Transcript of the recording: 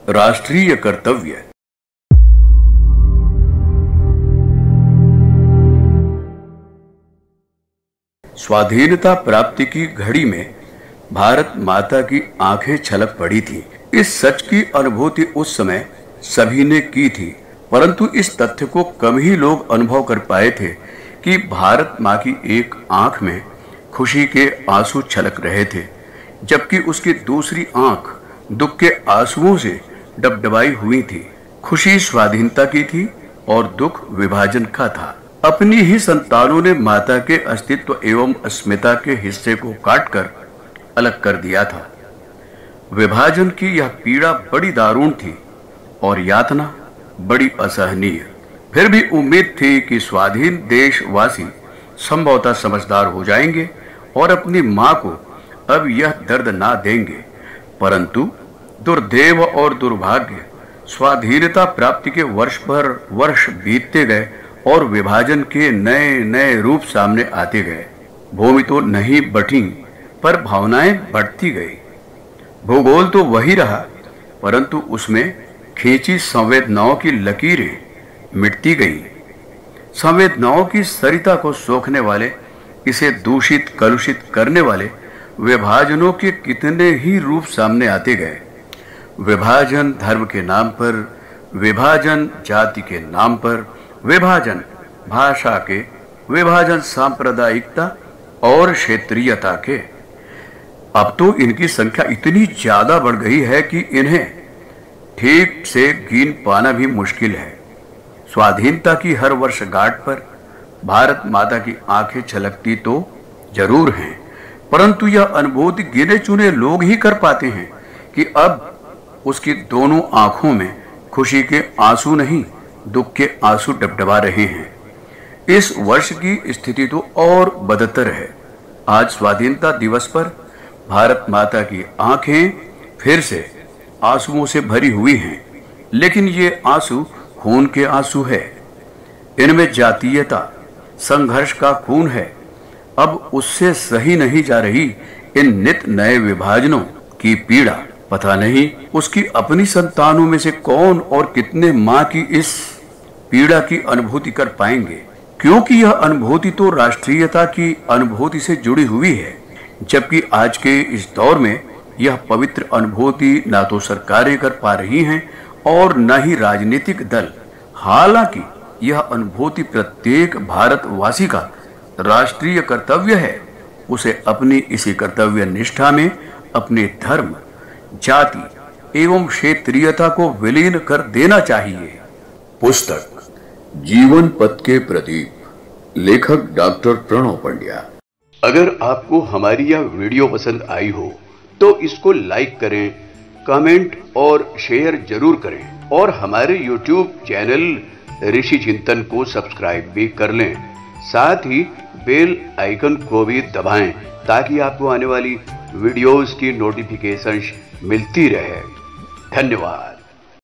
राष्ट्रीय कर्तव्य। स्वाधीनता प्राप्ति की घड़ी में भारत माता की आंखें छलक पड़ी थी। इस सच की अनुभूति उस समय सभी ने की थी, परंतु इस तथ्य को कम ही लोग अनुभव कर पाए थे कि भारत माँ की एक आंख में खुशी के आंसू छलक रहे थे, जबकि उसकी दूसरी आंख दुख के आंसुओं से डबडबाई हुई थी। खुशी स्वाधीनता की थी और दुख विभाजन का था। अपनी ही संतानों ने माता के अस्तित्व एवं अस्मिता के हिस्से को काटकर अलग कर दिया था। विभाजन की यह पीड़ा बड़ी दारुण थी और यातना बड़ी असहनीय। फिर भी उम्मीद थी कि स्वाधीन देशवासी संभवतः समझदार हो जाएंगे और अपनी मां को अब यह दर्द ना देंगे, परंतु दुर्दैव और दुर्भाग्य, स्वाधीनता प्राप्ति के वर्ष पर वर्ष बीतते गए और विभाजन के नए नए रूप सामने आते गए। भूमि तो नहीं बटी, पर भावनाएं बढ़ती गई। भूगोल तो वही रहा, परंतु उसमें खींची संवेदनाओं की लकीरें मिटती गई। संवेदनाओं की सरिता को सोखने वाले, इसे दूषित कलुषित करने वाले विभाजनों के कितने ही रूप सामने आते गए। विभाजन धर्म के नाम पर, विभाजन जाति के नाम पर, विभाजन भाषा के, विभाजन सांप्रदायिकता और क्षेत्रीयता के। अब तो इनकी संख्या इतनी ज्यादा बढ़ गई है कि इन्हें ठीक से गिन पाना भी मुश्किल है। स्वाधीनता की हर वर्षगांठ पर भारत माता की आंखें छलकती तो जरूर हैं, परंतु यह अनुभूति गिने चुने लोग ही कर पाते हैं कि अब उसकी दोनों आंखों में खुशी के आंसू नहीं, दुख के आंसू डबडबा रहे हैं। इस वर्ष की स्थिति तो और बदतर है। आज स्वाधीनता दिवस पर भारत माता की आंखें फिर से आंसुओं से भरी हुई हैं, लेकिन ये आंसू खून के आंसू है। इनमें जातीयता, संघर्ष का खून है। अब उससे सही नहीं जा रही इन नित नए विभाजनों की पीड़ा। पता नहीं उसकी अपनी संतानों में से कौन और कितने मां की इस पीड़ा की अनुभूति कर पाएंगे, क्योंकि यह अनुभूति तो राष्ट्रीयता की अनुभूति से जुड़ी हुई है, जबकि आज के इस दौर में यह पवित्र अनुभूति ना तो सरकारें कर पा रही हैं और न ही राजनीतिक दल। हालांकि यह अनुभूति प्रत्येक भारतवासी का राष्ट्रीय कर्तव्य है। उसे अपनी इसी कर्तव्य निष्ठा में अपने धर्म, जाति एवं क्षेत्रीयता को विलीन कर देना चाहिए। पुस्तक जीवन पथ के प्रदीप, लेखक डॉक्टर प्रणव पंड्या। अगर आपको हमारी यह वीडियो पसंद आई हो तो इसको लाइक करें, कमेंट और शेयर जरूर करें और हमारे YouTube चैनल ऋषि चिंतन को सब्सक्राइब भी कर लें। साथ ही बेल आइकन को भी दबाएं ताकि आपको आने वाली वीडियोस की नोटिफिकेशंस मिलती रहे। धन्यवाद।